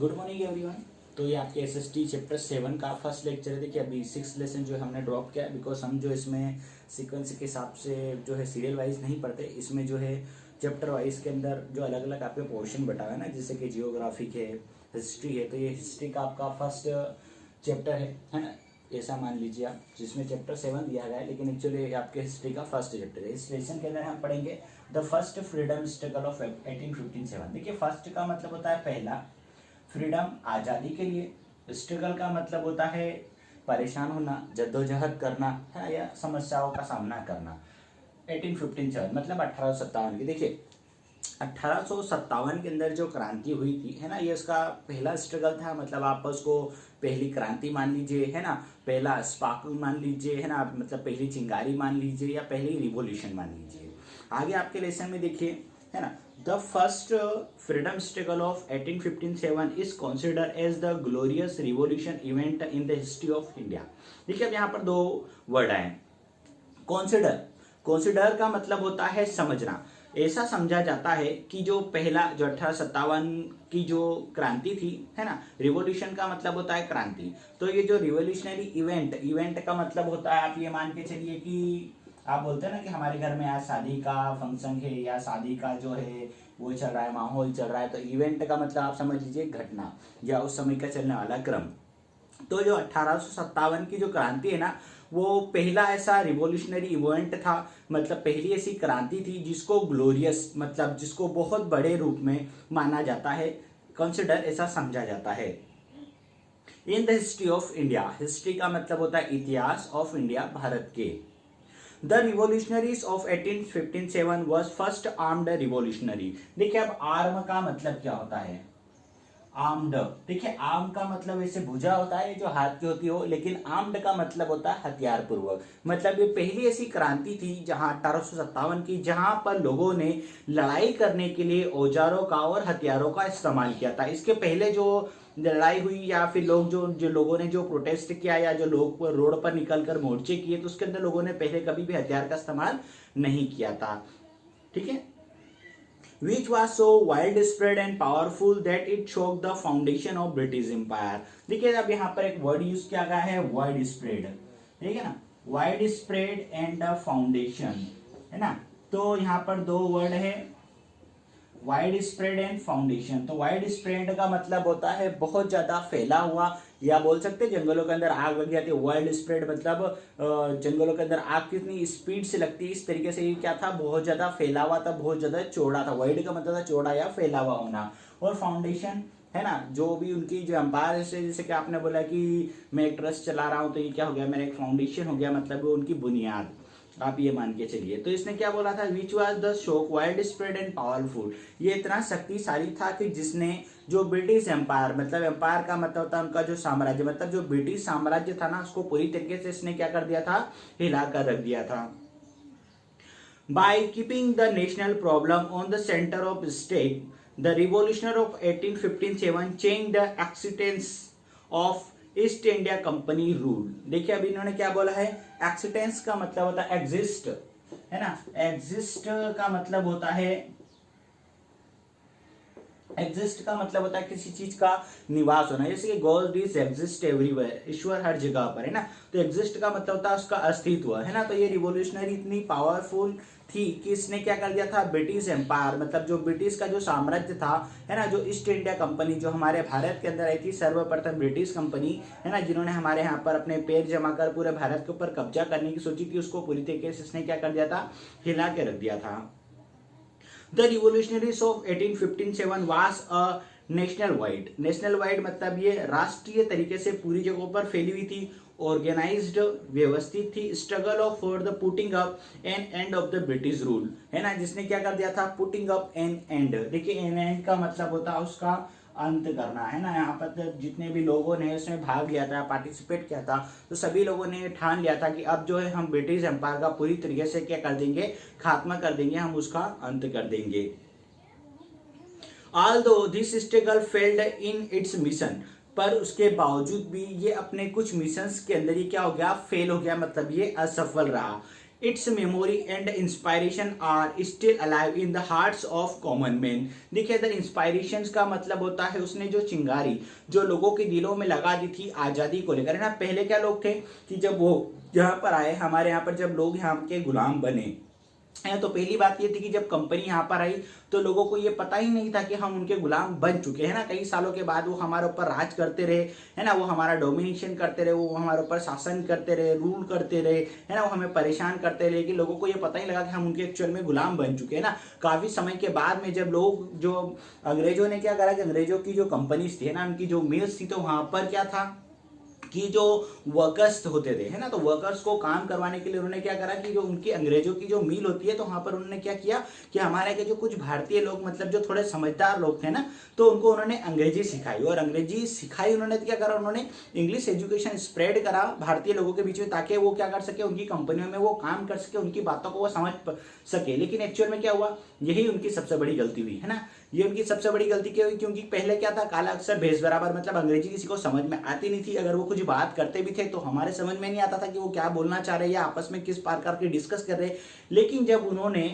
Good morning everyone. तो ये आपके एसएसटी चैप्टर 7 का फर्स्ट लेक्चर है। देखिए अभी 6 लेसन जो है हमने ड्रॉप किया बिकॉज हम जो इसमें सीक्वेंस के हिसाब से जो है सीरियल वाइज नहीं पढ़ते, इसमें जो है चैप्टर वाइज के अंदर जो अलग अलग आपके पोर्शन बटा है ना, जैसे कि जियोग्राफिक है, हिस्ट्री है। तो ये हिस्ट्री का आपका फर्स्ट चैप्टर है ना, ऐसा मान लीजिए आप, जिसमें चैप्टर 7 दिया गया है, लेकिन एक्चुअली आपके हिस्ट्री का फर्स्ट चैप्टर है। इस लेसन के अंदर हम पढ़ेंगे the first freedom struggle of 1857। देखिए फर्स्ट का मतलब होता है पहला, फ्रीडम आज़ादी के लिए, स्ट्रगल का मतलब होता है परेशान होना, जद्दोजहद करना है या समस्याओं का सामना करना। 1857 मतलब 1857 की। देखिए 1857 के अंदर जो क्रांति हुई थी है ना, ये उसका पहला स्ट्रगल था। मतलब आप उसको पहली क्रांति मान लीजिए है ना, पहला स्पार्क मान लीजिए है ना, मतलब पहली चिंगारी मान लीजिए या पहली रिवॉल्यूशन मान लीजिए। आगे आपके लेसन में देखिए है ना, the first freedom struggle of 1857 is considered as the glorious revolution event in the history of India. देखिए अब यहाँ पर दो वर्ड आए, कंसिडर। कंसिडर का मतलब होता है समझना। ऐसा समझा जाता है कि जो पहला जो 1857 की जो क्रांति थी है ना, रिवॉल्यूशन का मतलब होता है क्रांति। तो ये जो रिवॉल्यूशनरी इवेंट का मतलब होता है, आप ये मान के चलिए कि आप बोलते हैं ना कि हमारे घर में आज शादी का फंक्शन है या शादी का जो है वो चल रहा है, माहौल चल रहा है, तो इवेंट का मतलब आप समझ लीजिए घटना या उस समय का चलने वाला क्रम। तो जो 1857 की जो क्रांति है ना, वो पहला ऐसा रिवॉल्यूशनरी इवेंट था, मतलब पहली ऐसी क्रांति थी जिसको ग्लोरियस मतलब जिसको बहुत बड़े रूप में माना जाता है, कंसिडर ऐसा समझा जाता है। इन the history of India, history का मतलब होता है इतिहास, ऑफ इंडिया भारत के। The revolutionaries of 1857 was first armed revolutionary. देखिए अब आर्म का मतलब क्या होता है, आर्म्ड। देखिए आर्म का मतलब ऐसे भुजा होता है जो हाथ की होती हो, लेकिन आर्म्ड का मतलब होता है हथियार पूर्वक। मतलब ये पहली ऐसी क्रांति थी जहां 1857 की, जहां पर लोगों ने लड़ाई करने के लिए औजारों का और हथियारों का इस्तेमाल किया था। इसके पहले जो लड़ाई हुई या फिर लोग जो लोगों ने जो प्रोटेस्ट किया या जो लोग रोड पर निकलकर मोर्चे किए, तो उसके अंदर लोगों ने पहले कभी भी हथियार का इस्तेमाल नहीं किया था। ठीक है, which was so widespread and powerful that it shook the foundation of British Empire। देखिए अब यहाँ पर एक वर्ड यूज किया गया है वाइड स्प्रेड, ठीक है ना, वाइड स्प्रेड एंड फाउंडेशन है ना। तो यहाँ पर दो वर्ड है, वाइड स्प्रेड एंड फाउंडेशन। तो वाइड स्प्रेड का मतलब होता है बहुत ज्यादा फैला हुआ, या बोल सकते हैं जंगलों के अंदर आग लग जाती है। वाइड स्प्रेड मतलब जंगलों के अंदर आग कितनी स्पीड से लगती है, इस तरीके से ये क्या था, बहुत ज्यादा फैला हुआ था, बहुत ज्यादा चौड़ा था। वाइड का मतलब था चौड़ा या फैला हुआ होना। और फाउंडेशन है ना, जो भी उनकी जो एम्पायर से, जैसे कि आपने बोला कि मैं एक ट्रस्ट चला रहा हूं, तो ये क्या हो गया, मेरा एक फाउंडेशन हो गया, मतलब वो उनकी बुनियाद, आप ये मान के चलिए। तो इसने क्या बोला था, विच वॉज द शोक वाइड स्प्रेड एंड पावरफुल। ये इतना शक्तिशाली था कि जिसने जो ब्रिटिश एम्पायर, मतलब एम्पायर का मतलब होता है उनका जो साम्राज्य, मतलब जो ब्रिटिश साम्राज्य था ना, उसको पूरी तरीके से इसने क्या कर दिया था, हिला कर रख दिया था। By keeping the national problem on the centre of state, the revolutionary of 1857 change the existence of East India company rule. देखिए अभी इन्होंने क्या बोला है, एक्सिस्टेंस का मतलब होता है एग्जिस्ट है ना, एग्जिस्ट का मतलब होता है, एग्जिस्ट का मतलब होता है किसी चीज का निवास होना, जैसे कि गॉड इज एग्जिस्ट एवरीवेयर, ईश्वर हर जगह पर है ना। तो एग्जिस्ट का मतलब होता है उसका अस्तित्व है ना। तो ये रिवॉल्यूशनरी इतनी पावरफुल थी कि इसने क्या कर दिया था, ब्रिटिश एम्पायर मतलब जो ब्रिटिश का जो साम्राज्य था है ना, जो ईस्ट इंडिया कंपनी जो हमारे भारत के अंदर आई थी, सर्वप्रथम ब्रिटिश कंपनी है ना, जिन्होंने हमारे यहाँ पर अपने पैर जमा कर पूरे भारत के ऊपर कब्जा करने की सोची थी, उसको पूरी तरीके से इसने क्या कर दिया था, हिला के रख दिया था। The revolutionaries of 1857 was a national wide मतलब ये राष्ट्रीय तरीके से पूरी जगहों पर फैली हुई थी, ऑर्गेनाइज्ड व्यवस्थित थी। Struggle of for the putting up an end of the British rule है ना, जिसने क्या कर दिया था, पुटिंग अप एन एंड। देखिए एन एंड का मतलब होता है उसका अंत करना है ना। यहाँ पर जितने भी लोगों ने उसमें भाग लिया था, पार्टिसिपेट किया था, तो सभी लोगों ने ठान लिया था कि अब जो है हम ब्रिटिश एम्पायर का पूरी तरीके से क्या कर देंगे, खात्मा कर देंगे, हम उसका अंत कर देंगे। Although this struggle failed in its mission, पर उसके बावजूद भी ये अपने कुछ मिशंस के अंदर ये क्या हो गया, फेल हो गया, मतलब ये असफल रहा। Its memory and inspiration are still alive in the hearts of common man. देखिए इधर इंस्पायरेशन का मतलब होता है उसने जो चिंगारी जो लोगों के दिलों में लगा दी थी आज़ादी को लेकर, है ना। पहले क्या लोग थे कि जब वो यहाँ पर आए, हमारे यहाँ पर जब लोग यहाँ के गुलाम बने है, तो पहली बात ये थी कि जब कंपनी यहाँ पर आई तो लोगों को ये पता ही नहीं था कि हम उनके गुलाम बन चुके हैं ना। कई सालों के बाद वो हमारे ऊपर राज करते रहे, है ना, वो हमारा डोमिनेशन करते रहे, वो हमारे ऊपर शासन करते रहे, रूल करते रहे, है ना, वो हमें परेशान करते रहे, कि लोगों को ये पता ही लगा कि हम उनके एक्चुअल में गुलाम बन चुके हैं ना। काफी समय के बाद में जब लोग जो अंग्रेजों ने क्या करा कि अंग्रेजों की जो कंपनीज थी, है ना, उनकी जो मिल्स थी, तो वहां पर क्या था कि जो वर्कर्स होते थे, है ना, तो वर्कर्स को काम करवाने के लिए उन्होंने क्या करा कि जो उनकी अंग्रेजों की जो मील होती है, तो वहां पर उन्होंने क्या किया कि हमारे के जो कुछ भारतीय लोग मतलब जो थोड़े समझदार लोग थे ना, तो उनको उन्होंने अंग्रेजी सिखाई, और अंग्रेजी सिखाई उन्होंने क्या करा, उन्होंने इंग्लिश एजुकेशन स्प्रेड करा भारतीय लोगों के बीच में, ताकि वो क्या कर सके, उनकी कंपनियों में वो काम कर सके, उनकी बातों को वो समझ सके। लेकिन एक्चुअल में क्या हुआ, यही उनकी सबसे बड़ी गलती हुई, है ना। ये उनकी सबसे बड़ी गलती क्यों हुई, क्योंकि पहले क्या था, काला अक्षर भेष बराबर, मतलब अंग्रेजी किसी को समझ में आती नहीं थी। अगर वो कुछ बात करते भी थे तो हमारे समझ में नहीं आता था कि वो क्या बोलना चाह रहे हैं या आपस में किस प्रकार की डिस्कस कर रहे हैं। लेकिन जब उन्होंने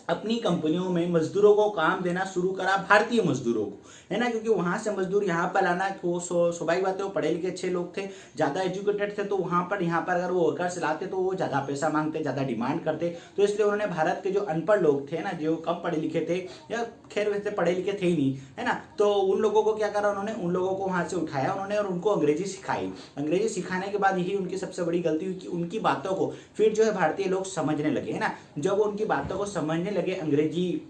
अपनी कंपनियों में मजदूरों को काम देना शुरू करा, भारतीय मजदूरों को, है ना, क्योंकि वहां से मजदूर यहाँ पर आना, वो स्वाभाविक बात है, वो पढ़े लिखे अच्छे लोग थे, ज्यादा एजुकेटेड थे, तो वहां पर यहाँ पर अगर वो वर्कर्स लाते तो वो ज्यादा पैसा मांगते, ज्यादा डिमांड करते। तो इसलिए उन्होंने भारत के जो अनपढ़ लोग थे ना, जो कम पढ़े लिखे थे, या खैर वैसे पढ़े लिखे थे ही नहीं, है ना, तो उन लोगों को क्या करा उन्होंने, उन लोगों को वहां से उठाया उन्होंने और उनको अंग्रेजी सिखाई। अंग्रेजी सिखाने के बाद यही उनकी सबसे बड़ी गलती हुई कि उनकी बातों को फिर जो है भारतीय लोग समझने लगे, है ना। जब वो उनकी बातों को समझने लगे, अंग्रेजी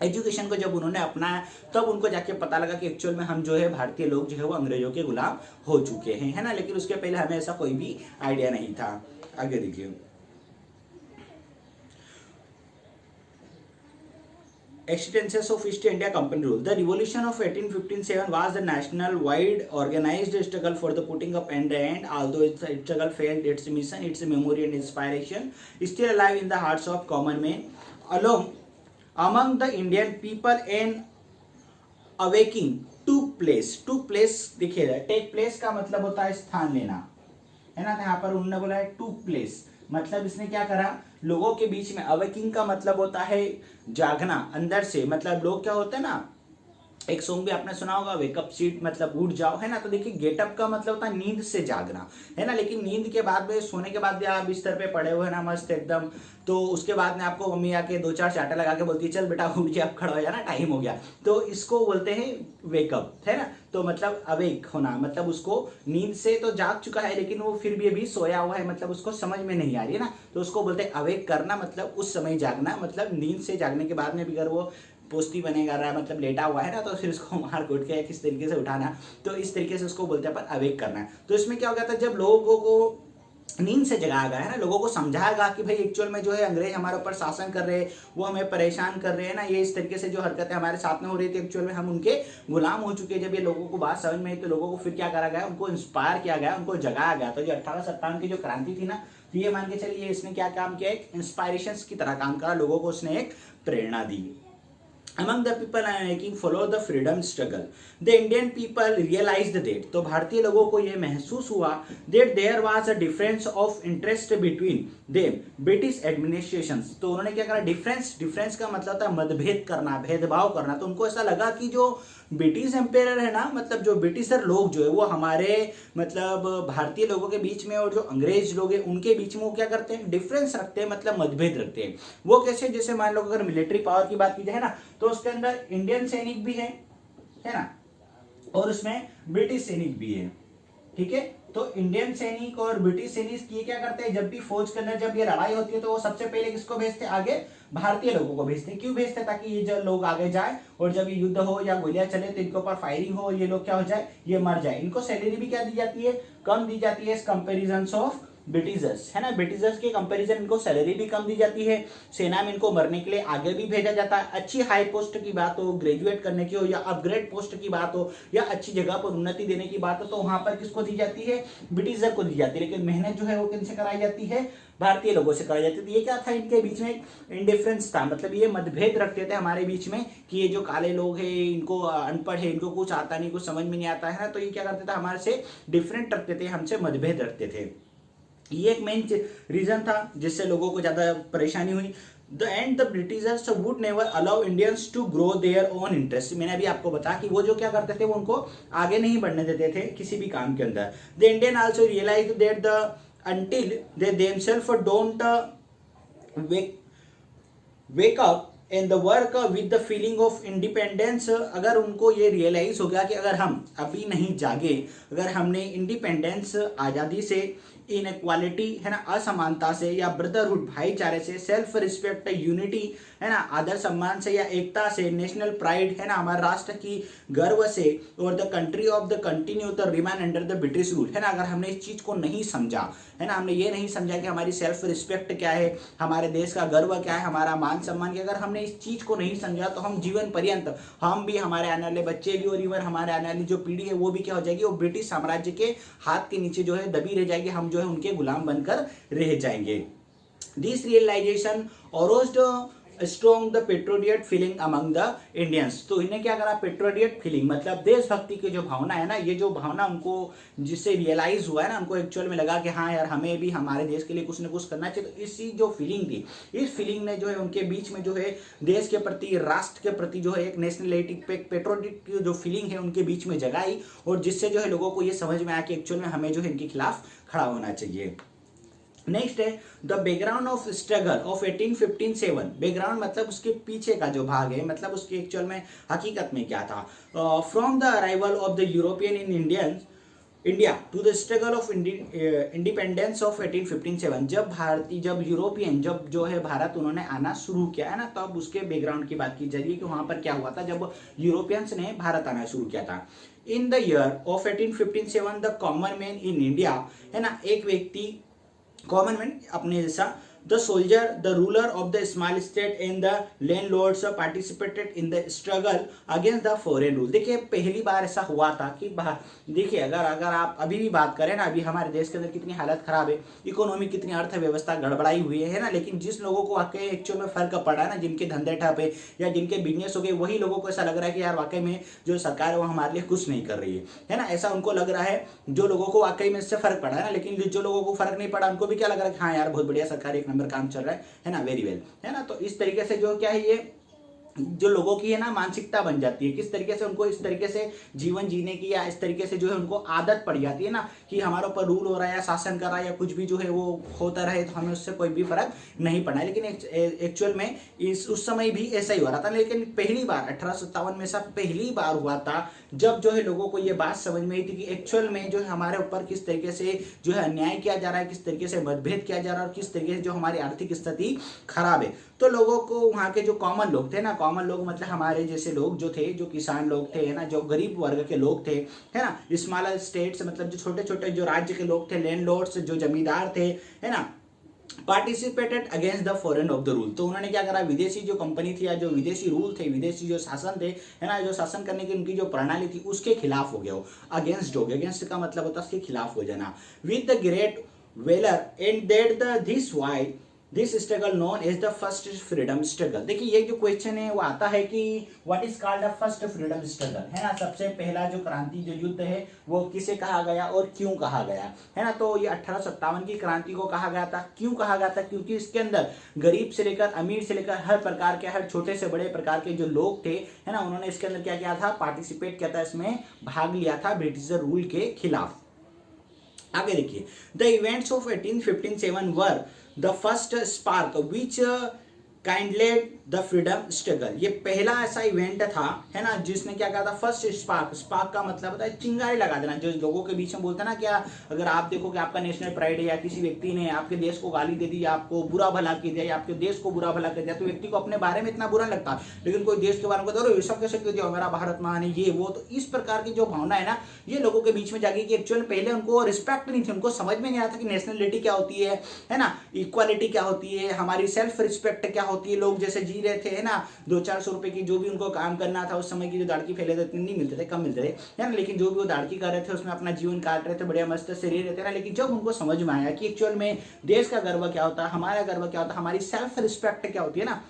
एजुकेशन को जब उन्होंने अपनाया, तब उनको जाके पता लगा कि एक्चुअल में हम जो है भारतीय लोग जो है वो अंग्रेजों के गुलाम हो चुके हैं, है ना। लेकिन उसके पहले हमें ऐसा कोई भी आइडिया नहीं था। आगे देखिए, Existence of East India Company rule. The revolution of 1857 was a national-wide organized struggle for the putting up an end. Although its struggle failed its mission, its memory and inspiration is still alive in the hearts of common men. Among the Indian people, an awakening took place. Took place देखिए, take place का मतलब होता है स्थान लेना, है ना। यहाँ पर उन्होंने बोला है took place, मतलब इसने क्या करा, लोगों के बीच में। अवेकिंग का मतलब होता है जागना अंदर से, मतलब लोग क्या होते हैं ना, एक सॉन्ग भी आपने सुना होगा, वेकअप सीट मतलब उठ जाओ, है ना। तो देखिए गेटअप का मतलब होता है नींद से जागना, है ना। लेकिन नींद के बाद में, सोने के बाद भी आप बिस्तर पे पड़े हुए ना मस्त एकदम, तो उसके बाद में आपको मम्मी आके दो चार चाटा लगा के बोलती है चल बेटा उठ के अब खड़ा हो जाना, टाइम हो गया, तो इसको बोलते हैं वेकअप, है ना। तो मतलब अवेक होना, मतलब उसको नींद से तो जाग चुका है लेकिन वो फिर भी अभी सोया हुआ है, मतलब उसको समझ में नहीं आ रही है ना, तो उसको बोलते हैं अवेक करना, मतलब उस समय जागना, मतलब नींद से जागने के बाद में भी अगर वो पोस्ती बनेगा रहा, मतलब लेटा हुआ है ना, तो फिर उसको मार कूट के किस तरीके से उठाना, तो इस तरीके से उसको बोलते हैं पर अवेक करना। तो इसमें क्या हो गया था, जब लोगों को नींद से जगाया गया है ना, लोगों को समझाया गया कि भाई एक्चुअल में जो है अंग्रेज हमारे ऊपर शासन कर रहे हैं, वो हमें परेशान कर रहे हैं ना, ये इस तरीके से जो हरकतें हमारे साथ में हो रही थी, एक्चुअल में हम उनके गुलाम हो चुके हैं। जब ये लोगों को बात समझ में आई तो लोगों को फिर क्या करा गया, उनको इंस्पायर किया गया, उनको जगाया गया। तो जो 1857 की जो क्रांति थी ना, तो ये मान के चलिए इसने क्या काम किया, एक इंस्पायरेशन की तरह काम करा, लोगों को उसने एक प्रेरणा दी। Among the people making follow the freedom struggle, the Indian people realized that, तो भारतीय लोगों को यह महसूस हुआ that there was a difference of interest between them British administrations। तो उन्होंने क्या करा, डिफरेंस का मतलब था मतभेद करना, भेदभाव करना। तो उनको ऐसा लगा कि जो ब्रिटिश एम्पायर है ना, मतलब जो ब्रिटिशर लोग जो है वो हमारे मतलब भारतीय लोगों के बीच में, और जो अंग्रेज लोग हैं उनके बीच में वो क्या करते हैं, डिफरेंस रखते हैं, मतलब मतभेद रखते हैं। वो कैसे, जैसे मान लो अगर मिलिट्री पावर की बात की जाए ना, तो उसके अंदर इंडियन सैनिक भी है ना, और उसमें ब्रिटिश सैनिक भी है, ठीक है। तो इंडियन सैनिक और ब्रिटिश सैनिक ये क्या करते हैं, जब भी फौज के अंदर जब ये लड़ाई होती है तो वो सबसे पहले किसको भेजते हैं, आगे भारतीय लोगों को भेजते हैं। क्यों भेजते हैं, ताकि ये जो लोग आगे जाए और जब ये युद्ध हो या गोलियां चले तो इनके ऊपर फायरिंग हो, ये लोग क्या हो जाए, ये मर जाए। इनको सैलरी भी क्या दी जाती है, कम दी जाती है, इस कंपेरिजन ऑफ ब्रिटिशर्स, है ना। ब्रिटिशर्स के कंपैरिजन इनको सैलरी भी कम दी जाती है, सेना में इनको मरने के लिए आगे भी भेजा जाता है। अच्छी हाई पोस्ट की बात हो, ग्रेजुएट करने की हो, या अपग्रेड पोस्ट की बात हो, या अच्छी जगह पर उन्नति देने की बात हो, तो वहां पर किसको दी जाती है, ब्रिटिशर को दी जाती है। लेकिन मेहनत जो है वो किनसे कराई जाती है, भारतीय लोगों से कराई जाती है। तो ये क्या था, इनके बीच में इंडिफरेंस था, मतलब ये मतभेद रखते थे हमारे बीच में कि ये जो काले लोग हैं इनको अनपढ़ है, इनको कुछ आता नहीं, कुछ समझ में नहीं आता है ना, तो ये क्या करते थे, हमारे से डिफरेंट रखते थे, हमसे मतभेद रखते थे। ये एक मेन रीजन था जिससे लोगों को ज्यादा परेशानी हुई। The end the Britishers would never allow Indians to grow their own interest. मैंने अभी आपको बताया कि वो जो क्या करते थे, वो उनको आगे नहीं बढ़ने देते थे किसी भी काम के अंदर। The Indian also realise that the until they themselves don't wake up in the work with the feeling of independence। अगर उनको ये रियलाइज हो गया कि अगर हम अभी नहीं जागे, अगर हमने इंडिपेंडेंस आज़ादी से, इनक्वालिटी है ना, असमानता से, या ब्रदरहुड भाईचारे से, सेल्फ रिस्पेक्ट यूनिटी है ना, आदर सम्मान से या एकता से, नेशनल प्राइड है ना, हमारे राष्ट्र की गर्व से, और the country of the continue the remain under the British rule है ना, अगर हमने इस चीज को नहीं समझा है ना, हमने ये नहीं समझा कि हमारी सेल्फ रिस्पेक्ट क्या है, हमारे देश का गर्व क्या है, हमारा मान सम्मान क्या, अगर हमने इस चीज को नहीं समझा तो हम जीवन पर्यंत, हम भी, हमारे आने वाले बच्चे भी, और इवन हमारे आने वाली जो पीढ़ी है वो भी क्या हो जाएगी, वो ब्रिटिश साम्राज्य के हाथ के नीचे जो है दबी रह जाएगी, हम जो है उनके गुलाम बनकर रह जाएंगे। This realisation aroused strong the patriot feeling among the Indians. तो इन्हें क्या करा, पेट्रियट फीलिंग मतलब देशभक्ति की जो भावना है ना, ये जो भावना उनको जिससे रियलाइज हुआ है ना, उनको एक्चुअल में लगा कि हाँ यार हमें भी हमारे देश के लिए कुछ ना कुछ करना चाहिए। तो इसी जो फीलिंग थी, इस फीलिंग ने जो है उनके बीच में जो है देश के प्रति, राष्ट्र के प्रति जो है एक नेशनलिटी पेट्रियट की जो फीलिंग है उनके बीच में जगाई, और जिससे जो है लोगों को ये समझ में आया कि एक्चुअल में हमें जो है इनके खिलाफ खड़ा होना चाहिए। नेक्स्ट है the background of struggle of 1857। Background मतलब उसके पीछे का जो भाग है, मतलब उसके एक्चुअल में हकीकत में क्या था। From the arrival of the European in India to the struggle of independence of 1857। जब यूरोपियन जब जो है भारत उन्होंने आना शुरू किया है ना, तब तो उसके बैकग्राउंड की बात की जाएगी कि वहां पर क्या हुआ था जब यूरोपियंस ने भारत आना शुरू किया था। इन the year of 1857 the common man in India है ना, एक व्यक्ति कॉमन मैन अपने जैसा, the soldier, the ruler of the small state and the landlords participated in the struggle against the foreign rule. देखिए पहली बार ऐसा हुआ था कि देखिए अगर आप अभी भी बात करें ना, अभी हमारे देश के अंदर कितनी हालत खराब है, इकोनॉमी कितनी, अर्थव्यवस्था गड़बड़ाई हुई है ना, लेकिन जिस लोगों को वाकई एक्चुअल में फर्क पड़ा है ना, जिनके धंधे ठप है या जिनके बिजनेस हो गए, वही लोगों को ऐसा लग रहा है कि यार वाकई में जो सरकार है वो हमारे लिए कुछ नहीं कर रही है ना, ऐसा उनको लग रहा है जो लोगों को वाकई में इससे फर्क पड़ा है ना। लेकिन जो लोगों को फर्क नहीं पड़ा उनको भी क्या लग रहा है कि हाँ यार बहुत बढ़िया सरकार, एक नंबर काम चल रहा है ना, वेरी वेल है ना। तो इस तरीके से जो क्या है, ये जो लोगों की है ना मानसिकता बन जाती है, किस तरीके से उनको इस तरीके से जीवन जीने की, या इस तरीके से जो है उनको आदत पड़ जाती है ना कि हमारे ऊपर रूल हो रहा है या शासन कर रहा है या कुछ भी जो है वो होता रहे, तो हमें उससे कोई भी फर्क नहीं पड़ना है। लेकिन एक्चुअल में उस समय भी ऐसा ही हो रहा था। लेकिन पहली बार 1857 में सब पहली बार हुआ था जब जो है लोगों को ये बात समझ में आई थी कि एक्चुअल में जो है हमारे ऊपर किस तरीके से जो है अन्याय किया जा रहा है, किस तरीके से मतभेद किया जा रहा है, और किस तरीके से जो हमारी आर्थिक स्थिति खराब है। तो लोगों को वहाँ के जो कॉमन लोग थे ना, कॉमन लोग मतलब हमारे जैसे लोग जो थे, जो किसान लोग थे है ना, जो गरीब वर्ग के लोग थे है ना, स्मॉलर स्टेट्स मतलब जो छोटे छोटे जो राज्य के लोग थे, लैंडलॉर्ड्स जो जमींदार थे है ना, participated against the foreign of the rule. तो उन्होंने क्या करा, विदेशी जो कंपनी थी या जो विदेशी रूल थे, विदेशी जो शासन थे है ना, जो शासन करने की उनकी जो प्रणाली थी उसके खिलाफ हो गया, अगेंस्ट हो गया। अगेंस्ट का मतलब होता है उसके खिलाफ हो जाना। With the great valour and that the this why this struggle known as the first freedom struggle. देखिए ये जो क्वेश्चन है वो आता है कि what is called the first freedom struggle है ना, सबसे पहला जो क्रांति जो युद्ध है वो किसे कहा गया और क्यों कहा गया है ना। तो ये 1857 की क्रांति को कहा गया था। क्यों कहा गया था, क्योंकि इसके अंदर गरीब से लेकर अमीर से लेकर हर प्रकार के, हर छोटे से बड़े प्रकार के जो लोग थे है ना, उन्होंने इसके अंदर क्या किया था, पार्टिसिपेट किया था, इसमें भाग लिया था ब्रिटिशर रूल के खिलाफ। आगे देखिए, the events of 1857 were the first spark which kindled the freedom struggle. ये पहला ऐसा इवेंट था है ना जिसने क्या कहा था, फर्स्ट स्पार्क। स्पार्क का मतलब होता है चिंगारी लगा देना, जो लोगों के बीच में बोलते हैं ना, क्या अगर आप देखो कि आपका नेशनल प्राइड है या किसी व्यक्ति ने आपके देश को गाली दे दी, आपको बुरा भला कर दिया या आपके देश को बुरा भला कर दिया, तो व्यक्ति को अपने बारे में इतना बुरा लगता, लेकिन कोई देश के बारे में कहते सब कैसे कर दिया, हमारा भारत महान है, ये वो। तो इस प्रकार की जो भावना है ना, ये लोगों के बीच में जागी कि एक्चुअल पहले उनको रिस्पेक्ट नहीं थी, उनको समझ में नहीं आता कि नेशनलिटी क्या होती है ना, इक्वालिटी क्या होती है, हमारी सेल्फ रिस्पेक्ट क्या होती है। लोग जैसे जी रहे थे है ना, 200-400 रुपए की जो भी उनको काम करना था, उस समय की जो दाड़की फैले थे नहीं मिलते थे, कम मिलते थे है ना, लेकिन जो भी वो दाड़की कर रहे थे उसमें अपना जीवन काट रहे थे, बढ़िया मस्त से रह रहे थे ना। लेकिन जब उनको समझ में आया कि एक्चुअल में देश का गर्व क्या होता है, हमारा गर्व क्या होता है, हमारी सेल्फ रिस्पेक्ट क्या होती है ना,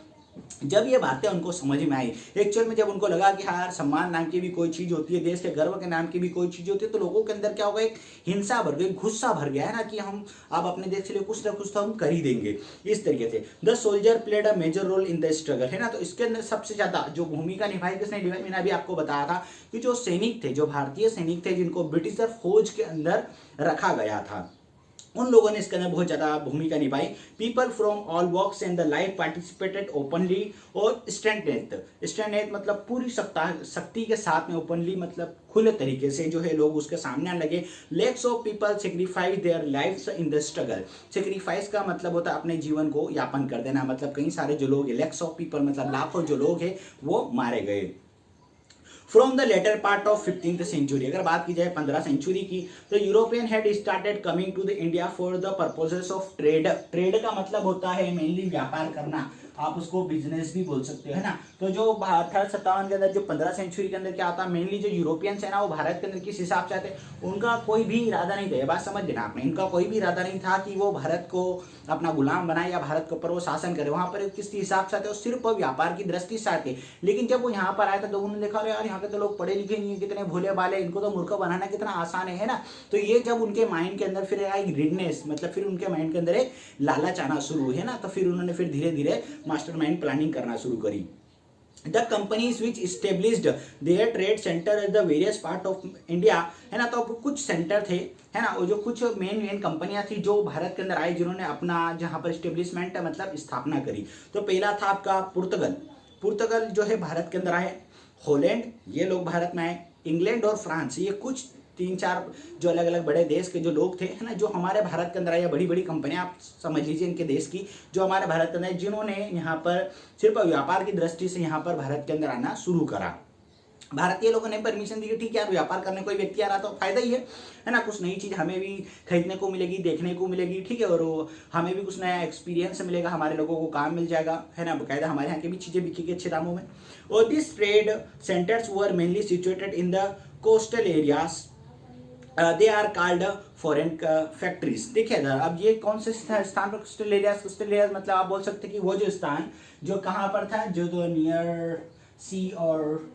जब ये बातें उनको समझ में आई, एक्चुअल में जब उनको लगा कि हाँ यार सम्मान नाम की भी कोई चीज होती है, देश के गर्व के नाम की भी कोई चीज होती है, तो लोगों के अंदर क्या होगा, एक हिंसा भर गई, गुस्सा भर गया है ना कि हम अब अपने देश के लिए कुछ ना कुछ तो हम कर ही देंगे। इस तरीके से the soldier played a major role in the struggle, है ना। तो इसके अंदर सबसे ज्यादा जो भूमिका निभाई किसने निभाई, मैंने अभी आपको बताया था कि जो सैनिक थे, जो भारतीय सैनिक थे जिनको ब्रिटिशर फौज के अंदर रखा गया था, उन लोगों ने इसके अंदर बहुत ज्यादा भूमिका निभाई। People from all walks and the life participated openly, और स्टैंड मतलब पूरी शक्ति के साथ में, ओपनली मतलब खुले तरीके से जो है लोग उसके सामने आने लगे। Lakhs of people sacrifice their lifes in the struggle, sacrifice का मतलब होता है अपने जीवन को यापन कर देना, मतलब कई सारे जो लोग, लेक्स ऑफ पीपल मतलब लाखों जो लोग हैं वो मारे गए। From the latter part of 15th century, अगर बात की जाए 15 सेंचुरी की, तो European had started coming to the India for the purposes of trade. Trade का मतलब होता है मेनली व्यापार करना, आप उसको बिजनेस भी बोल सकते हो, है ना। तो जो 1857 के अंदर, जो 15 सेंचुरी के अंदर क्या आता है, मेनली जो यूरोपियंस है ना, वो भारत के अंदर किस हिसाब से आते, उनका कोई भी इरादा नहीं था, ये बात समझ लेना आपने, इनका कोई भी इरादा नहीं था कि वो भारत को अपना गुलाम बनाए या भारत के ऊपर वो शासन करे। वहां पर किस हिसाब से आते, वो सिर्फ व्यापार की दृष्टि से आते। लेकिन जब वो यहाँ पर आया था तो उन्होंने देखा यार यहाँ के तो लोग पढ़े लिखे नहीं है, कितने भोले भाले, इनको तो मूर्ख बनाना कितना आसान है ना। तो ये जब उनके माइंड के अंदर फिर आई ग्रीडनेस, मतलब फिर उनके माइंड के अंदर एक लालच आना शुरू हुई, है ना। तो फिर उन्होंने फिर धीरे धीरे मास्टरमाइंड प्लानिंग करना शुरू करी। The companies which established their trade center at the various part of India, है ना। तो कुछ सेंटर थे, है ना, वो जो कुछ मेन कंपनियां थी जो भारत के अंदर आई, जिन्होंने अपना जहां पर इस्टेब्लिशमेंट मतलब स्थापना करी। तो पहला था आपका पुर्तगाल जो है भारत के अंदर आए, हॉलैंड ये लोग भारत में आए, इंग्लैंड और फ्रांस, ये कुछ 3-4 जो अलग अलग बड़े देश के जो लोग थे, है ना, जो हमारे भारत के अंदर आए, बड़ी बड़ी कंपनियां आप समझ लीजिए इनके देश की, जो हमारे भारत के अंदर, जिन्होंने यहाँ पर सिर्फ व्यापार की दृष्टि से यहाँ पर भारत के अंदर आना शुरू करा। भारतीय लोगों ने परमिशन दी कि ठीक है यार, व्यापार करने कोई व्यक्ति आ रहा तो फायदा ही है ना, कुछ नई चीज हमें भी खरीदने को मिलेगी, देखने को मिलेगी, ठीक है, और हमें भी कुछ नया एक्सपीरियंस मिलेगा, हमारे लोगों को काम मिल जाएगा, है ना, बकायदा हमारे यहाँ की भी चीजें बिकेगी अच्छे दामों में। और this trade centers were mainly situated in the coastal areas, they are called foreign factories. देखिए अब ये कौन से स्थान पर, कोस्टल एरियाज मतलब आप बोल सकते हैं कि वो जो स्थान जो कहाँ पर था, जो नियर सी और,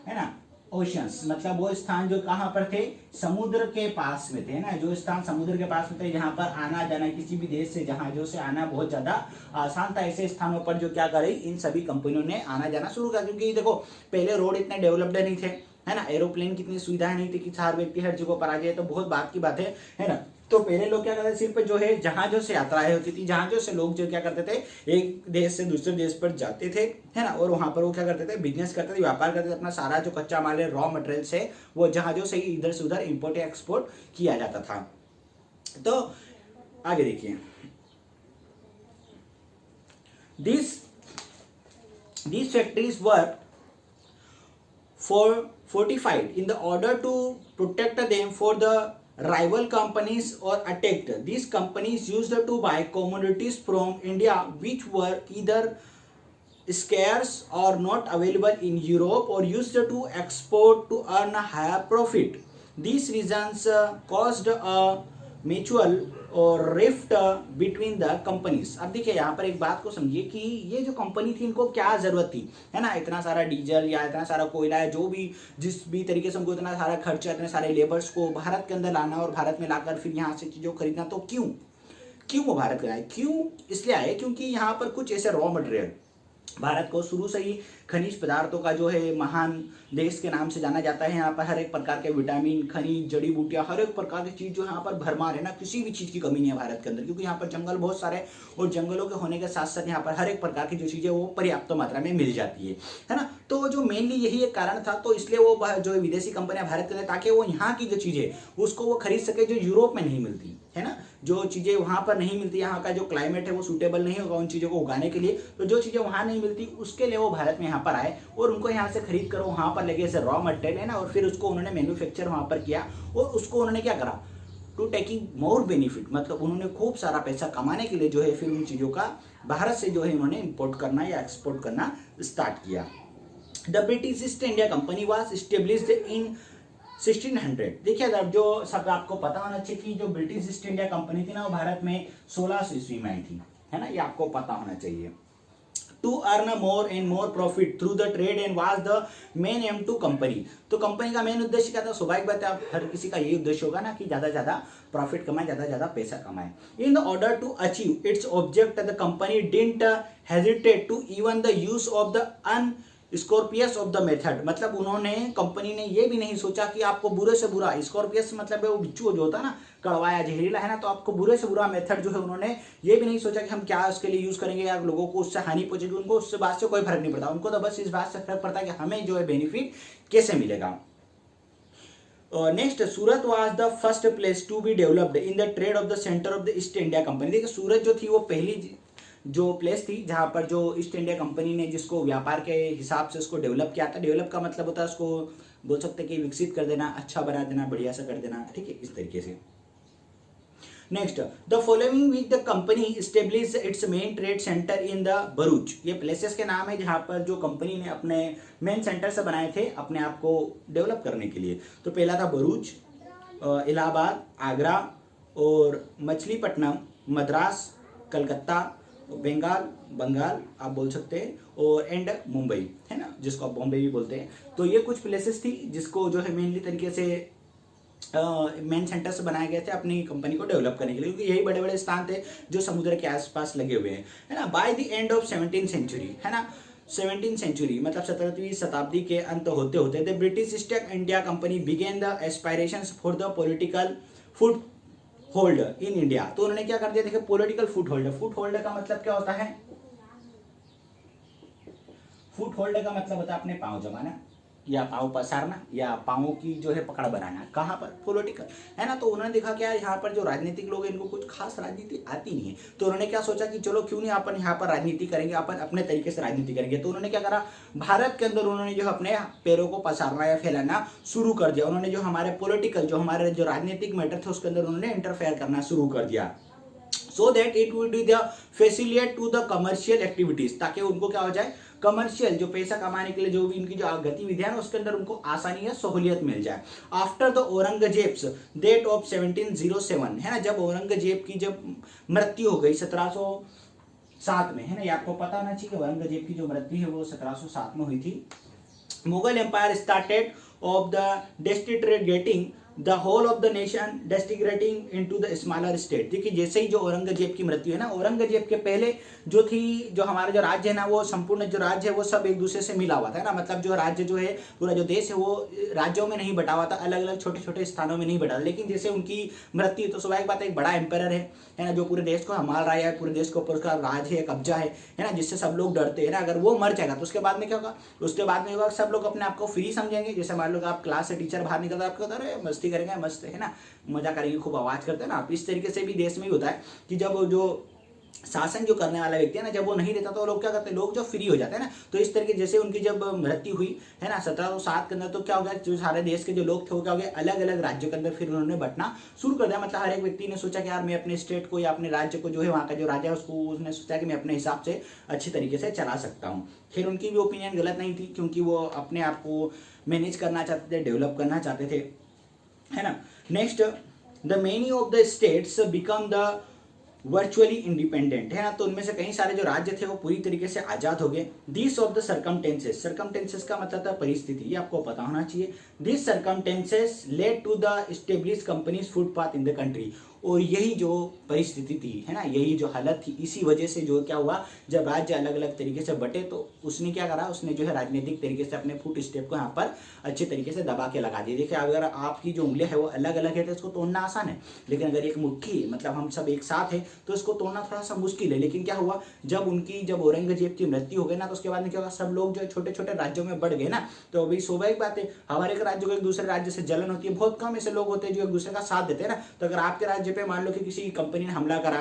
है ना, ओशियंस, मतलब वो स्थान जो कहाँ पर थे, समुद्र के पास में थे ना, जो स्थान समुद्र के पास में थे, जहां पर आना जाना किसी भी देश से जहाजों से आना बहुत ज्यादा आसान था, ऐसे स्थानों पर जो क्या करे, इन सभी कंपनियों ने आना जाना शुरू किया। क्योंकि देखो पहले रोड इतने डेवलप्ड नहीं थे, है ना, एरोप्लेन की इतनी सुविधाएं नहीं थी कि हर व्यक्ति हर जगह पर आ जाए, तो बहुत बात की बात है ना। तो पहले लोग क्या करते थे, सिर्फ जो है जहाजों से यात्राएं होती थी, जहाजों से लोग जो क्या करते थे, एक देश से दूसरे देश पर जाते थे, है ना, और वहां पर वो क्या करते थे, बिजनेस करते थे, व्यापार करते थे, अपना सारा जो कच्चा माल है, रॉ मटेरियल से वो जहाजों से ही इधर से उधर इंपोर्ट या एक्सपोर्ट किया जाता था। तो आगे देखिए, these factories were fortified in the order to protect them for the rival companies or attacked. These companies used to buy commodities from India which were either scarce or not available in Europe, or used to export to earn a higher profit. These reasons caused a mutual और rift between the companies. अब देखिए यहाँ पर एक बात को समझिए कि ये जो कंपनी थी इनको क्या जरूरत थी, है ना, इतना सारा डीजल या इतना सारा कोयला है, जो भी जिस भी तरीके से उनको इतना सारा खर्चा, इतने सारे लेबर्स को भारत के अंदर लाना और भारत में लाकर फिर यहाँ से चीजों खरीदना, तो क्यों वो भारत में आए, क्यों इसलिए आए, क्योंकि यहाँ पर कुछ ऐसे रॉ मटेरियल, भारत को शुरू से ही खनिज पदार्थों का जो है महान देश के नाम से जाना जाता है। यहाँ पर हर एक प्रकार के विटामिन, खनिज, जड़ी बूटियां, हर एक प्रकार की चीज जो यहाँ पर भरमार है ना, किसी भी चीज की कमी नहीं है भारत के अंदर, क्योंकि यहाँ पर जंगल बहुत सारे, और जंगलों के होने के साथ साथ यहाँ पर हर एक प्रकार की जो चीजें वो पर्याप्त मात्रा में मिल जाती है ना। तो जो मेनली यही एक कारण था, तो इसलिए वो जो विदेशी कंपनियां भारत के अंदर, ताकि वो यहाँ की जो चीजें उसको वो खरीद सके जो यूरोप में नहीं मिलती, है ना, जो चीजें वहां पर नहीं मिलती, यहाँ का जो क्लाइमेट है वो सूटेबल नहीं होगा उन चीजों को उगाने के लिए, तो जो चीजें वहां नहीं मिलती उसके लिए वो भारत में यहाँ पर आए और उनको यहाँ से खरीद कर वहां पर लगे ऐसे रॉ मटेरियल, है ना, और फिर उसको उन्होंने मैन्युफैक्चर वहां पर किया, और उसको उन्होंने क्या करा, टू टेकिंग मोर बेनिफिट, मतलब उन्होंने खूब सारा पैसा कमाने के लिए जो है फिर उन चीजों का भारत से जो है उन्होंने इंपोर्ट करना या एक्सपोर्ट करना स्टार्ट किया। The British East India company was established in 1600। देखिए अब जो सब आपको पता होना चाहिए कि जो ब्रिटिश ईस्ट इंडिया कंपनी थी ना, वो भारत में 1600 ईस्वी में आई थी, है ना, ये आपको पता होना चाहिए। to earn more and more profit through the trade and was the main aim to company। तो कंपनी का मेन उद्देश्य क्या था? स्वाभाविक बात है, आप हर किसी का यही उद्देश्य होगा ना कि ज्यादा ज्यादा प्रॉफिट कमाए, ज्यादा ज्यादा पैसा कमाए। In the order to achieve its object the company didn't hesitate to even the use of the scorpius of the method. मतलब उन्होंने, कंपनी ने ये भी नहीं सोचा कि आपको बुरे से बुरा, स्कॉर्पियस मतलब वो बिच्छू जो होता है ना, कड़वा या जहरीला है ना, तो आपको बुरे से बुरा मेथड जो है उन्होंने ये भी नहीं सोचा कि हम क्या उसके लिए यूज करेंगे या लोगों को उससे हानि पहुंचेगी। उनको उससे बात से कोई फर्क नहीं पड़ता, उनको तो बस इस बात से फर्क पड़ता है कि हमें जो है बेनिफिट कैसे मिलेगा। Next, Surat was the first place to be developed in the trade of the centre of the East India Company. देखिए सूरत जो थी वो पहली जो प्लेस थी जहां पर जो ईस्ट इंडिया कंपनी ने जिसको व्यापार के हिसाब से उसको डेवलप किया था। डेवलप का मतलब होता है उसको बोल सकते हैं कि विकसित कर देना, अच्छा बना देना, बढ़िया सा कर देना, ठीक है, इस तरीके से। Next, the following week the company establish its main trade center in the Bharuch. ये प्लेसेस के नाम है जहां पर जो कंपनी ने अपने मेन सेंटर से बनाए थे अपने आप को डेवलप करने के लिए। तो पहला था भरूच, इलाहाबाद, आगरा और मछलीपट्टनम, मद्रास, कलकत्ता, बंगाल आप बोल सकते हैं, और एंड मुंबई, है ना, जिसको आप बॉम्बे भी बोलते हैं। तो ये कुछ प्लेसेस थी जिसको जो है मेनली तरीके से मेन सेंटर से बनाए गए थे अपनी कंपनी को डेवलप करने के लिए, क्योंकि यही बड़े बड़े स्थान थे जो समुद्र के आसपास लगे हुए हैं, है ना। By the end of 17th century, है ना, 17th सेंचुरी मतलब 17वीं शताब्दी के अंत होते होते the British East India Company began the aspirations for the political foothold in India. तो उन्होंने क्या कर दिया, देखिए political foothold, foothold का मतलब क्या होता है? फुट होल्ड का मतलब होता है अपने पांव जमाना या पांव पसारना या पांवों की जो है पकड़ बनाना। कहाँ पर? पॉलिटिकल, है ना। तो उन्होंने देखा क्या है, यहाँ पर जो राजनीतिक लोग हैं इनको कुछ खास राजनीति आती नहीं है। तो उन्होंने क्या सोचा कि चलो क्यों नहीं अपन यहाँ पर राजनीति करेंगे, अपन अपने तरीके से राजनीति करेंगे। तो उन्होंने क्या करा, भारत के अंदर उन्होंने जो अपने पैरों को पसारना या फैलाना शुरू कर दिया। उन्होंने जो हमारे पॉलिटिकल, जो हमारे जो राजनीतिक मैटर थे उसके अंदर उन्होंने इंटरफेयर करना शुरू कर दिया, so that it would be the facilitate to the commercial activities, ताकि उनको क्या हो जाए, कमर्शियल जो पैसा कमाने के लिए जो भी इनकी जो गतिविधियां है उसके अंदर उनको आसानी या सहूलियत मिल जाए। After the Aurangzeb's date of 1707, है ना, जब औरंगजेब की जब मृत्यु हो गई 1707 में, है ना, ये आपको पता होना चाहिए कि औरंगजेब की जो मृत्यु है वो 1707 में हुई थी। Mughal empire started off the disintegrating the whole of the nation, disintegrating into the smaller state. देखिए जैसे ही जो औरंगजेब की मृत्यु है ना, औरंगजेब के पहले जो थी, जो हमारा जो राज्य है ना, वो संपूर्ण जो राज्य है वो सब एक दूसरे से मिला हुआ था, ना, मतलब जो राज्य जो है पूरा जो देश है वो राज्यों में नहीं बटा हुआ था, अलग अलग छोटे छोटे स्थानों में नहीं बटा। लेकिन जैसे उनकी मृत्यु, तो स्वाभाविक बात है एक बड़ा एम्पायर है ना, जो पूरे देश को संभाल रहा है, पूरे देश के ऊपर उसका राज है, कब्जा है ना, जिससे सब लोग डरते हैं ना। अगर वो मर जाएगा तो उसके बाद में क्या होगा, उसके बाद में होगा सब लोग अपने आप को फ्री समझेंगे। जैसे मान लो आप क्लास से टीचर बाहर निकलता है, आपको होता है मस्ती करेंगे, मस्त है ना, मजा करेंगे, खूब आवाज करते हैं ना आप। इस तरीके से भी देश में ही होता है कि जब जो शासन जो करने वाला व्यक्ति है ना, जब वो नहीं रहता तो लोग क्या करते हैं, लोग जो फ्री हो जाते हैं ना। तो इस तरीके जैसे उनकी जब मृत्यु हुई है ना 1707 के अंदर, तो क्या हो गया, जो सारे देश के जो लोग थे वो क्या हो गया, अलग अलग राज्यों के अंदर फिर उन्होंने बंटना शुरू कर दिया। मतलब हर एक व्यक्ति ने सोचा कि यार मैं अपने स्टेट को या अपने राज्य को जो है, वहाँ का जो राजा है उसको उसने सोचा कि मैं अपने हिसाब से अच्छी तरीके से चला सकता हूँ। फिर उनकी भी ओपिनियन गलत नहीं थी, क्योंकि वो अपने आप को मैनेज करना चाहते थे, डेवलप करना चाहते थे, है ना। Next, the many of the states become the virtually independent, है ना। तो उनमें से कई सारे जो राज्य थे वो पूरी तरीके से आजाद हो गए। This of the circumstances, circumstances का मतलब था परिस्थिति, ये आपको पता होना चाहिए। This circumstances led to the establish companies footpath in the country. और यही जो परिस्थिति थी, है ना, यही जो हालत थी, इसी वजह से जो क्या हुआ, जब राज्य अलग अलग तरीके से बटे तो उसने क्या करा, उसने जो है राजनीतिक तरीके से अपने फुट स्टेप को यहाँ पर अच्छे तरीके से दबा के लगा दिया। देखिए अगर आपकी जो उंगलियां है वो अलग अलग है तो इसको तोड़ना आसान है, लेकिन अगर एक मुट्ठी मतलब हम सब एक साथ है तो इसको तोड़ना थोड़ा सा मुश्किल है। लेकिन क्या हुआ, जब औरंगजेब की मृत्यु हो गई ना, तो उसके बाद में क्या होगा, सब लोग जो है छोटे छोटे राज्यों में बढ़ गए ना। तो अभी स्वाभाविक बात है, हमारे एक राज्य को एक दूसरे राज्य से जलन होती है, बहुत कम ऐसे लोग होते हैं जो एक दूसरे का साथ देते हैं ना। तो अगर आपके राज्य पे मान लो कि किसी कंपनी ने हमला करा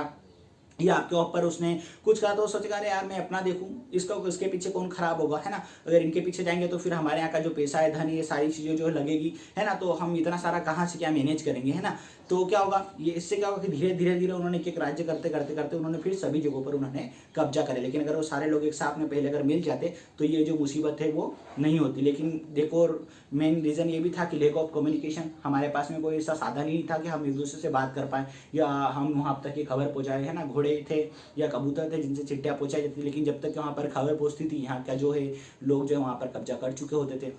या आपके ऊपर उसने कुछ कहा, तो सोचेगा अरे यार मैं अपना देखूं, इसके पीछे कौन खराब होगा, है ना। अगर इनके पीछे जाएंगे तो फिर हमारे यहाँ का जो पैसा है, धन, ये सारी चीजें जो लगेगी, है ना, तो हम इतना सारा कहाँ से क्या मैनेज करेंगे, है ना। तो क्या होगा, ये इससे क्या होगा कि धीरे धीरे धीरे उन्होंने एक राज्य करते करते करते उन्होंने फिर सभी जगहों पर उन्होंने कब्जा करे। लेकिन अगर वो सारे लोग एक साथ में पहले अगर मिल जाते तो ये जो मुसीबत है वो नहीं होती। लेकिन देखो मेन रीजन ये भी था कि लैक ऑफ कम्युनिकेशन, हमारे पास में कोई ऐसा साधन ही नहीं था कि हम एक दूसरे से बात कर पाए या हम वहाँ तक की खबर पहुँचाए, है ना। घोड़े घोड़े थे या कबूतर थे जिनसे चिट्ठियाँ पहुँचाई जाती थी, लेकिन जब तक वहाँ पर खबर पहुँचती थी यहाँ का जो है लोग जो है वहाँ पर कब्जा कर चुके होते थे।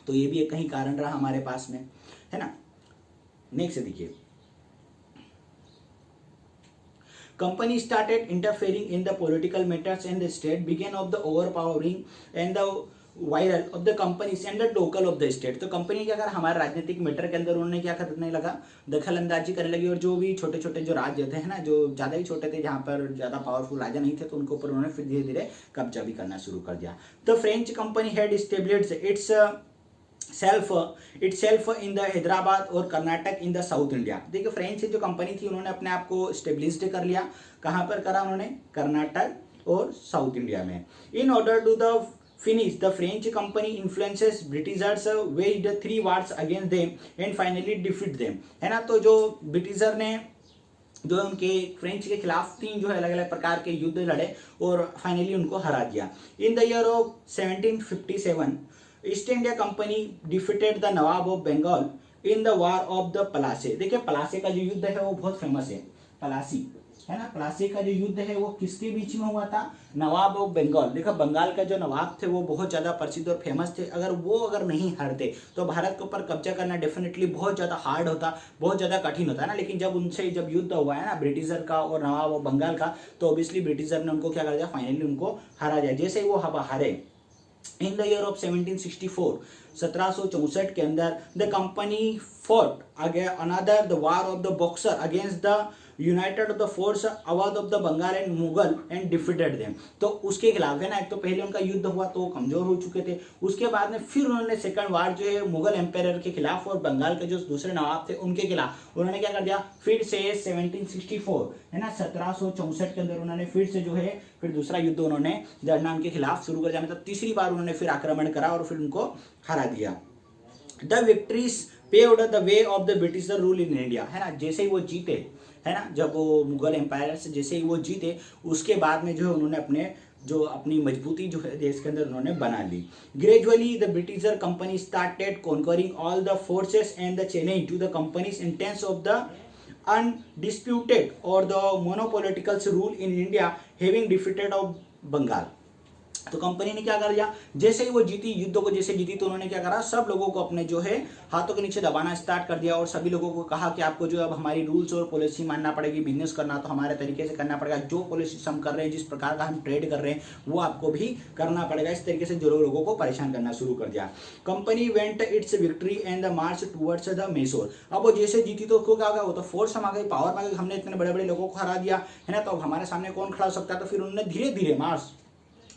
तो ये भी एक कहीं कारण रहा हमारे पास में, है ना। नेक्स्ट देखिए, company started interfering in the political matters and the state began of the overpowering and the viral of the companies and the local of the state. तो कंपनी क्या कर हमारे राजनीतिक मैटर के अंदर उन्होंने क्या करने लगा, दखल अंदाजी करने लगी, और जो भी छोटे छोटे जो राज्य थे ना, जो ज़्यादा ही छोटे थे, जहाँ पर ज़्यादा पावरफुल राजा नहीं थे, तो उनके ऊपर उन्होंने फिर धीरे धीरे कब्जा भी करना शुरू कर दिया। The French company had established itself in the Hyderabad और Karnataka in the south India. देखिए फ्रेंच जो कंपनी थी उन्होंने अपने आप को स्टेब्लिश्ड कर लिया, कहाँ पर करा उन्होंने, कर्नाटक और साउथ इंडिया में। In order to the finish the French company influences Britishers waged 3 wars against them and finally defeat them, है ना। तो जो ब्रिटिशर ने जो उनके फ्रेंच के खिलाफ 3 जो है अलग अलग प्रकार के युद्ध लड़े और फाइनली उनको हरा दिया। In the year of 1757 East India company defeated the Nawab of Bengal in the war of the Plassey. देखिए पलासे का जो युद्ध है वो बहुत फेमस है, पलासी, है ना। पलासी का जो युद्ध है वो किसके बीच में हुआ था, नवाब ऑफ बंगाल। देखो बंगाल का जो नवाब थे वो बहुत ज़्यादा प्रसिद्ध और फेमस थे। अगर नहीं हारते तो भारत के ऊपर कब्जा करना डेफिनेटली बहुत ज़्यादा हार्ड होता, बहुत ज़्यादा कठिन होता है ना। लेकिन जब उनसे जब युद्ध हुआ है ना ब्रिटिशर का और नवाब ऑफ बंगाल का, तो ऑब्वियसली ब्रिटिशर ने उनको क्या कर दिया, फाइनली उनको हरा दिया। जैसे ही वो हारे इन द ईयर ऑफ 1764 1764 के अंदर the company fought again another the war of the Buxar against the united of the force Awadh of the Bengal and Mughal and defeated them. तो उसके खिलाफ है ना, एक तो पहले उनका युद्ध हुआ तो वो कमजोर हो चुके थे, उसके बाद में फिर उन्होंने सेकंड वार जो है मुगल एम्पायर के खिलाफ और बंगाल के जो दूसरे नवाब थे उनके खिलाफ उन्होंने क्या कर दिया, फिर से 1764 है ना 1764 के अंदर उन्होंने फिर से जो है फिर दूसरा युद्ध उन्होंने जर्मन के खिलाफ शुरू कर दिया। मतलब तीसरी बार उन्होंने फिर आक्रमण करा और फिर उनको हरा दिया। The victories paved the way of the britisher rule in India, है ना। जैसे ही वो जीते, है ना, जब वो मुगल एम्पायर से जैसे ही वो जीते उसके बाद में जो है उन्होंने अपनी मजबूती जो है देश के अंदर उन्होंने बना ली। Gradually the Britisher company started conquering all the forces and the challenge to the company's intense of the undisputed or the monopolitical rule in India having defeated of Bengal। तो कंपनी ने क्या कर दिया, जैसे ही वो जीती, युद्ध को जैसे जीती, तो उन्होंने क्या करा, सब लोगों को अपने जो है हाथों के नीचे दबाना स्टार्ट कर दिया और सभी लोगों को कहा कि आपको जो अब हमारी रूल्स और पॉलिसी मानना पड़ेगी, बिजनेस करना तो हमारे तरीके से करना पड़ेगा, जो पॉलिसीज हम कर रहे हैं, जिस प्रकार का हम ट्रेड कर रहे हैं वो आपको भी करना पड़ेगा। इस तरीके से जो लोगों को परेशान करना शुरू कर दिया। Company went it's victory and the March towards the Mysore. अब वो जैसे जीती तो उसको क्या होगा, वो तो फोर्स हम आ गई, पावर में आ गई, हमने इतने बड़े बड़े लोगों को हरा दिया, है ना, तो अब हमारे सामने कौन खड़ा हो सकता है। तो फिर उन्होंने धीरे धीरे मार्च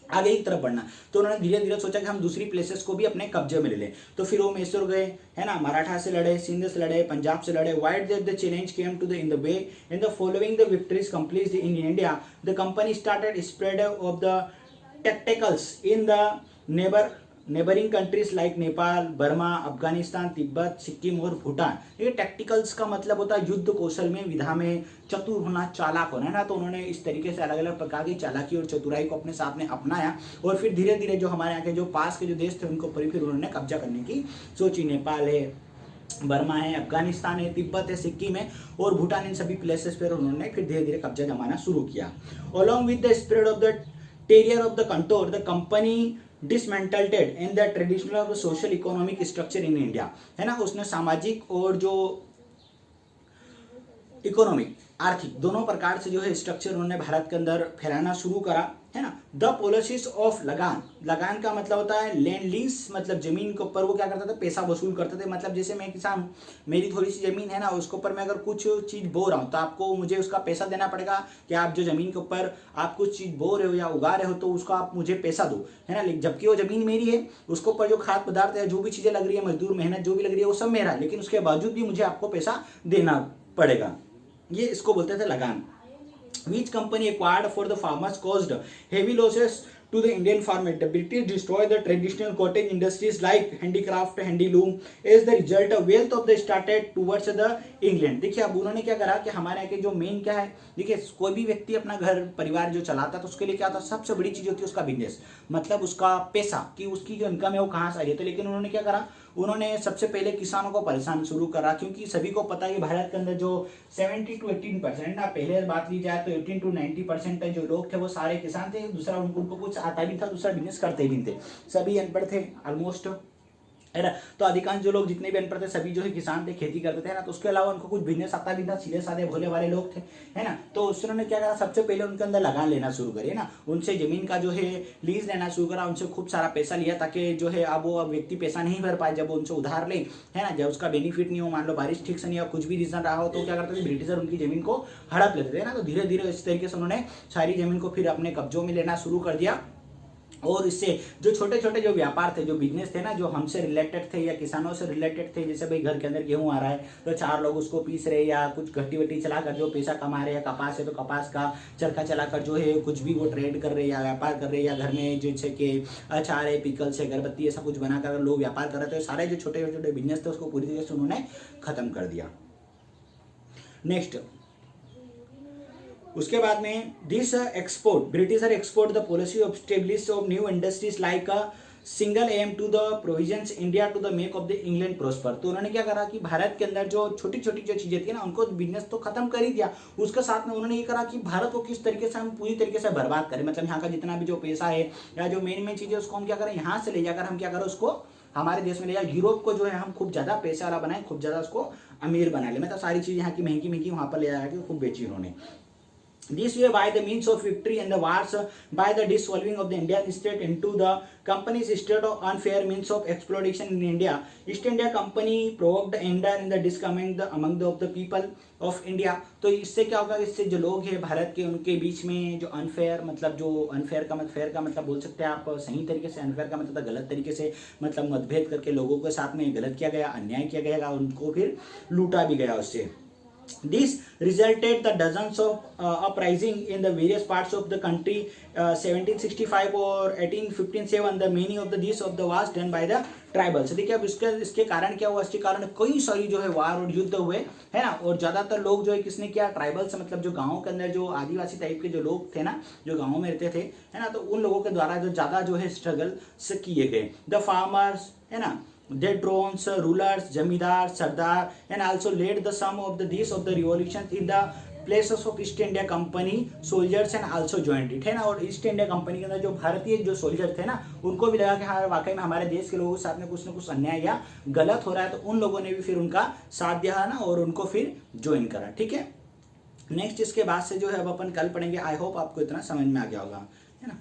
आगे की तरफ बढ़ना, तो उन्होंने धीरे धीरे सोचा कि हम दूसरी प्लेसेस को भी अपने कब्जे में ले लें। तो फिर वो मैसूर गए, है ना, मराठा से लड़े, सिंध से लड़े, पंजाब से लड़े। Wide the challenge came to the in the way in the following the victories complete in India the company started spread of the tentacles in the neighbouring countries like Nepal, Burma, Afghanistan, Tibet, Sikkim और भूटान। ये टैक्टिकल्स का मतलब होता है युद्ध कौशल में, विधा में चतुर होना, चालाक होना, है ना। तो उन्होंने इस तरीके से अलग अलग प्रकार की चालाकी और चतुराई को अपने साथ में अपनाया और फिर धीरे धीरे जो हमारे यहाँ के जो पास के जो देश थे उनको फिर उन्होंने कब्जा करने की सोची। नेपाल है, बर्मा है, अफगानिस्तान है, तिब्बत है, सिक्किम है और भूटान, इन सभी प्लेसेस पर उन्होंने फिर धीरे धीरे कब्जा जमाना शुरू किया। Along with the spread of the terrier of the control the company dismantled and the traditional of social economic structure in India, है ना। उसने सामाजिक और जो इकोनॉमिक आर्थिक दोनों प्रकार से जो है स्ट्रक्चर उन्होंने भारत के अंदर फैलाना शुरू करा, है ना। द पॉलिसीज ऑफ लगान, लगान का मतलब होता है लैंड लीज, मतलब जमीन के ऊपर वो क्या करता था, पैसा वसूल करते थे। मतलब जैसे मैं किसान हूँ, मेरी थोड़ी सी जमीन है ना, उसके ऊपर मैं अगर कुछ चीज बो रहा हूँ तो आपको मुझे उसका पैसा देना पड़ेगा कि आप जो जमीन के ऊपर आप कुछ चीज बो रहे हो या उगा रहे हो तो उसका आप मुझे पैसा दो, है ना। जबकि वो जमीन मेरी है, उसके ऊपर जो खाद्य पदार्थ है, जो भी चीजें लग रही है, मजदूर मेहनत जो भी लग रही है वो सब मेरा है, लेकिन उसके बावजूद भी मुझे आपको पैसा देना पड़ेगा। ये इसको बोलते थे लगान। Which company acquired for the farmers caused heavy losses to the Indian farmer. The British destroyed the traditional cottage industries like handicraft, handloom. As the result, wealth of the started towards the England. देखिए अब उन्होंने क्या करा कि हमारे यहाँ के जो मेन क्या है, देखिए कोई भी व्यक्ति अपना घर परिवार जो चलाता है तो उसके लिए क्या होता है, सबसे बड़ी चीज होती है उसका बिजनेस, मतलब उसका पैसा, कि उसकी जो इनकम है वो कहाँ से आ रही है। तो लेकिन उन्होंने क्या करा, उन्होंने सबसे पहले किसानों को परेशान शुरू करा, क्योंकि सभी को पता है कि भारत के अंदर जो 70 to 18% ना, पहले बात ली जाए तो 18 to 90% जो लोग थे वो सारे किसान थे। दूसरा उनको कुछ आता भी था, दूसरा बिजनेस करते भी थे, सभी अनपढ़ थे ऑलमोस्ट, है ना। तो अधिकांश जो लोग जितने भी अनपढ़ थे सभी जो है किसान थे, खेती करते थे ना। तो उसके अलावा उनको कुछ बिजनेस आता भी था, सीधे साधे भोले वाले लोग थे, है ना। तो उन्होंने क्या करा, सबसे पहले उनके अंदर लगान लेना शुरू करी, है ना। उनसे जमीन का जो है लीज लेना शुरू करा, उनसे खूब सारा पैसा लिया, ताकि जो है अब वो व्यक्ति पैसा नहीं भर पाए, जब उनसे उधार ले, है ना, जब उसका बेनिफिट नहीं हो, मान लो बारिश ठीक से नहीं हो, कुछ भी रीजन रहा हो, तो क्या करते थे ब्रिटिशर उनकी जमीन को हड़प लेते थे ना। तो धीरे धीरे इस तरीके से उन्होंने सारी जमीन को फिर अपने कब्जों में लेना शुरू कर दिया। और इससे जो छोटे छोटे जो व्यापार थे, जो बिजनेस थे ना, जो हमसे रिलेटेड थे या किसानों से रिलेटेड थे, जैसे भाई घर के अंदर गेहूं आ रहा है तो 4 लोग उसको पीस रहे, या कुछ घट्टी वट्टी चलाकर जो पैसा कमा रहे, या कपास है तो कपास का चरखा चलाकर जो है कुछ भी वो ट्रेड कर रहे या व्यापार कर रहे, या घर में जैसे कि अचार है, पिकल्स है, अगरबत्ती, ऐसा कुछ बनाकर लोग व्यापार कर रहे थे। सारे जो छोटे छोटे बिजनेस थे उसको पूरी तरीके से उन्होंने खत्म कर दिया। नेक्स्ट, उसके बाद में this export Britisher export the policy of establish of new industries like a single aim to the provisions India to the make of the England prosper. तो उन्होंने क्या करा कि भारत के अंदर जो छोटी छोटी जो चीजें थी ना, उनको बिजनेस तो खत्म कर ही दिया, उसके साथ में उन्होंने ये करा कि भारत को किस तरीके से हम पूरी तरीके से बर्बाद करें, मतलब यहाँ का जितना भी जो पैसा है या जो मेन मेन चीजें उसको हम क्या करें, यहाँ से ले जाकर हम क्या करें, उसको हमारे देश में ले जाए, यूरोप को जो है हम खूब ज्यादा पैसे वाला बनाए, खूब ज्यादा उसको अमीर बना ले, मतलब सारी चीजें यहाँ की महंगी महंगी वहां पर ले जाकर खूब बेची उन्होंने। This way, by the means of victory and the wars, by the dissolving of the Indian state into the company's state of unfair means of exploitation in India, East India Company provoked anger in the discontent among the people of India। तो इससे क्या होगा, इससे जो लोग हैं भारत के, उनके बीच में जो अनफेयर, मतलब जो अनफेयर का फेयर का मतलब बोल सकते हैं आप सही तरीके से, अनफेयर का मतलब गलत तरीके से, मतलब मतभेद करके लोगों के साथ में गलत किया गया, अन्याय किया गया, उनको फिर लूटा भी गया उससे। This resulted the dozens of uprising in the various parts of the country, 1765 or 1857, the many of the these of the was done by the tribals. देखिए अब इसके कारण क्या हुआ, इसके कारण कई सारी जो है वार और युद्ध हुए, है ना। और ज्यादातर लोग जो है किसने किया, ट्राइबल्स, मतलब जो गाँव के अंदर जो आदिवासी टाइप के जो लोग थे ना, जो गाँव में रहते थे, है ना, तो उन लोगों के द्वारा जो ज्यादा जो है स्ट्रगल से किए गए। द फार्मर्स, है ना, they drones, rulers, जमींदार, सरदार, and also led the some of the these of the revolutions in the places of east India company soldiers and also joint it, है ना। और ईस्ट इंडिया कंपनी के अंदर जो भारतीय जो सोल्जर थे ना, उनको भी लगा कि हाँ वाकई में हमारे देश के लोगों के साथ में कुछ ना कुछ अन्याय या गलत हो रहा है, तो उन लोगों ने भी फिर उनका साथ दिया ना, और उनको फिर ज्वाइन करा, ठीक है। नेक्स्ट इसके बाद से जो है अब अपन कल पढ़ेंगे। आई होप आपको इतना समझ में आ गया होगा, है ना।